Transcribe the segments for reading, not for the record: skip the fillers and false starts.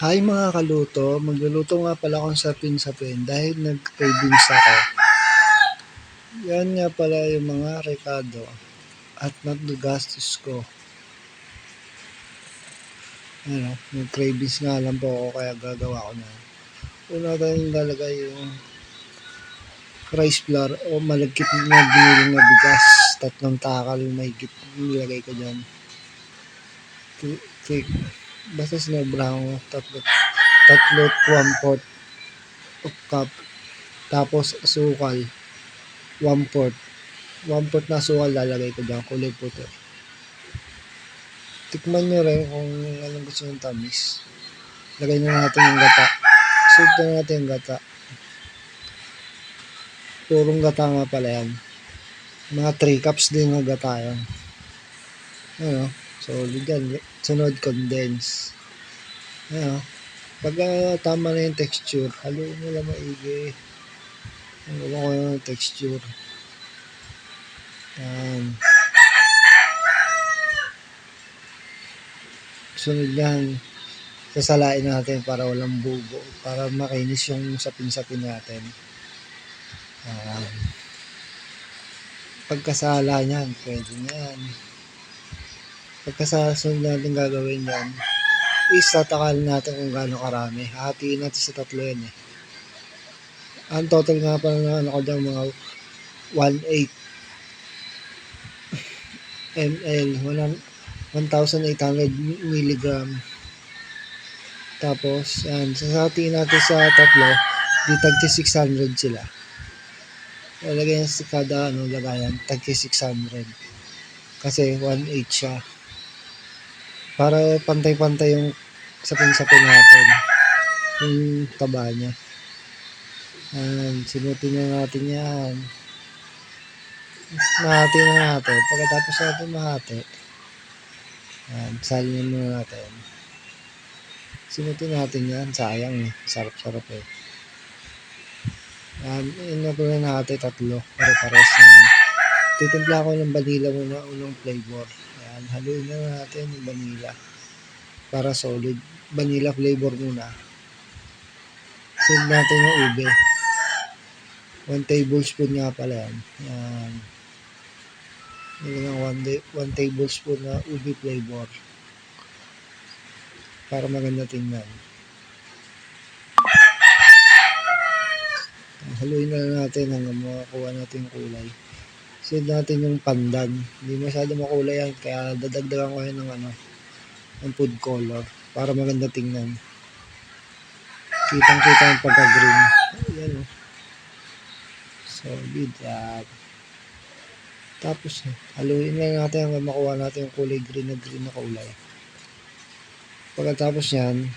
Hi mga kaluto, magluluto nga pala akong sapin-sapin dahil nag-cravings ako. Yan nga pala yung mga rekado at naggastos ko. Ano, nag-cravings nga lang po ako kaya gagawa ko na. Una tayong lalagay yung rice flour o malagkit na biniling na bigas. 3 takal mahigit nilagay ko dyan. Basta sinobrahan ko, tatlo't 1/4 cup. Tapos asukal, 1/4. 1/4 na asukal lalagay ko dyan, kulay puti. Tikman nyo rin kung anong gusto yung tamis. Lagay na natin yung gata. Save na natin yung gata. Purong gata nga pala yan. Mga 3 cups din ng gata yan. Ano, solid yan. Sunod, condense. Ano, pag tama na yung texture, haluin mo lang maigi. Ano ko yung texture. Yan. Sunod yan, sasalain natin para walang bubo, para makinis yung sapin-sapin natin. Pagkasala niyan, pwede niyan. Pagkasasunod natin gagawin yan, is tatakalin natin kung gaano karami. Hahatiin natin sa 3 yan eh. Ang total nga pala na ano ko dyan, mga 1/8 ml, 1,800 milligram. Tapos, yan, sasatiin natin sa 3, di tagti 600 sila. Lalagyan sa kada lagayan, tagti 600. Kasi 1/8 siya. Para pantay-pantay yung sapin-sapin natin. Yung taba niya. Sinutin na natin yan. Mahati na natin. Pagkatapos natin mahati, salin muna natin. Sinutin natin yan. Sayang eh. Sarap-sarap eh. Inapula na natin 3. Pare-pares yan. Titimpla ko ng vanilla muna, unang flavor. Ayan, haluin na natin yung vanilla. Para solid. Vanilla flavor muna. Sunod natin yung ube. 1 tablespoon nga pala yan. Ayan. Nilagyan 1 tablespoon na ube flavor. Para maganda tingnan. Haluin na natin hanggang makakuha natin yung kulay. Sunod natin yung pandan. Hindi masyado makulay yan, kaya dadagdagan ko yan ng food color para maganda tingnan. Kitang-kita yung pagka-green. Ayan o. Solid yan. Tapos, haluin na natin hanggang makuha natin yung kulay green na kulay. Pagkatapos yan,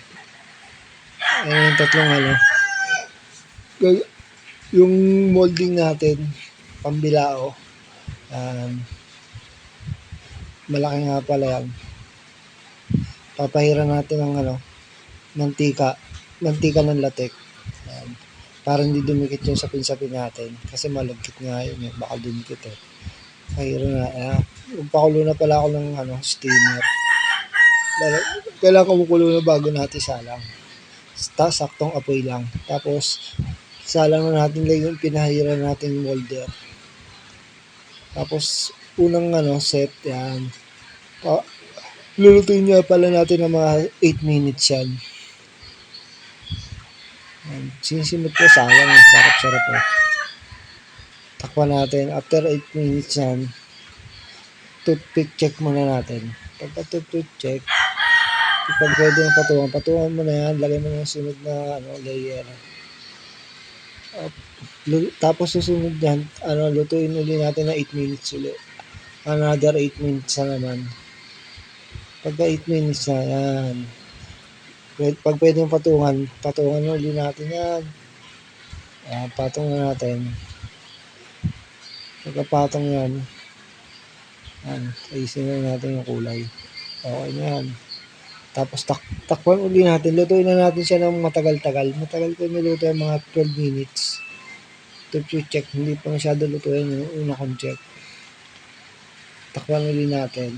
yung 3 yung molding natin, pambilao. Malaki nga pala yan. Papahiran natin ng mantika ng latek. Para hindi dumikit yung sapin-sapin natin. Kasi malagkit nga yun eh. Baka dumikit eh. Pahiran na. Pakulo na pala ako ng steamer. Kailangan kumukulo na bago natin salang. Saktong apoy lang. Tapos, salang na natin lang yung pinahiran natin molder. Tapos, unang set, yan. Lulutuin nga pala natin ng mga 8 minutes yan. Sinisimot ko, sayang. Sarap-sarap eh. Takpan natin. After 8 minutes yan, toothpick check muna natin. Pagka toothpick check, pag pwede yung patungan mo na yan, lagay mo na yung sunod na layer. Tapos susunod yan, lutuin ulit natin na 8 minutes ulit. Another 8 minutes na naman. Pagka 8 minutes na yan, pag pwede yung patungan ulit natin yan. Ayan, patong na natin. Pagkapatong yan, ayusin na natin yung kulay. Okay na yan. Tapos takpan uli natin. Lutuin na natin siya ng matagal-tagal. Matagal ko niluto yung mga 12 minutes. To check. Hindi pa masyado lutuin yung una kong check. Takpan uli natin.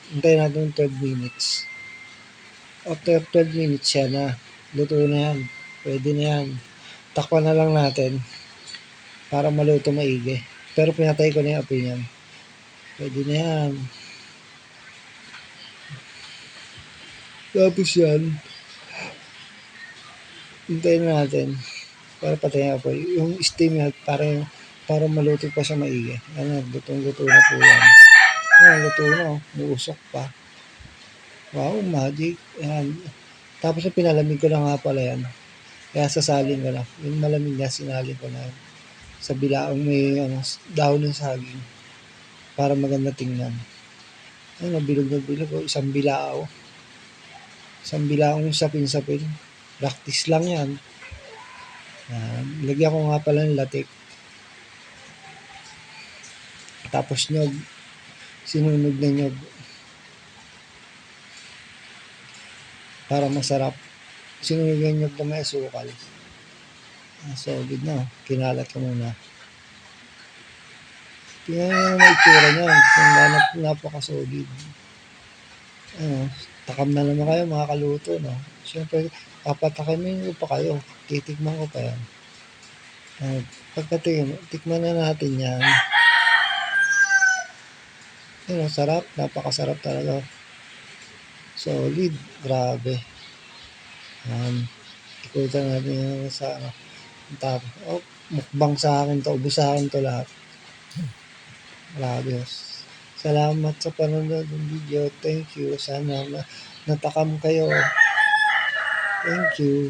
Hintayin natin 12 minutes. After 12 minutes siya na. Luto na yan. Pwede na yan. Takpan na lang natin para maluto maigi. Pero pinatay ko na yung apoy niyan. Pwede na yan. Tapos yan, hintayin na natin para patay yung apoy. Yung steam yan, para maluto pa siya maigi. Ano, lutong-luto na po yan. Ayan, luto na. Muusok pa. Wow, magic. Ayan. Tapos pinalamig ko na nga pala yan. Kaya sasalin ko na. Yung malamig na, sinalin ko na sa bilaong may dahon ng saging para maganda tingnan. Ay, nabilog na bilog. Oh. Isang bilao. Isang bilaong sapin-sapin. Practice lang yan. Lagyan ko nga pala ng latik. Tapos nyog. Sinunog na nyog. Para masarap. Sinunog na nyog na may asukal. Solid na. Kinalat ko muna. Tingnan nyo naman itsura niyan. Napaka-solid. Ano, takam na naman kayo mga kaluto, no? Siyempre, papatakimin ko pa kayo. Titikman ko pa yan. Tikman na natin yan. Ano, sarap. Napakasarap talaga. Solid. Grabe. Ikutan natin yung sa ano. Tapos, mukbang sa akin to. Ubus sa akin to lahat. Grabe. Salamat sa panonood ng video. Thank you. Sana natakam kayo. Thank you.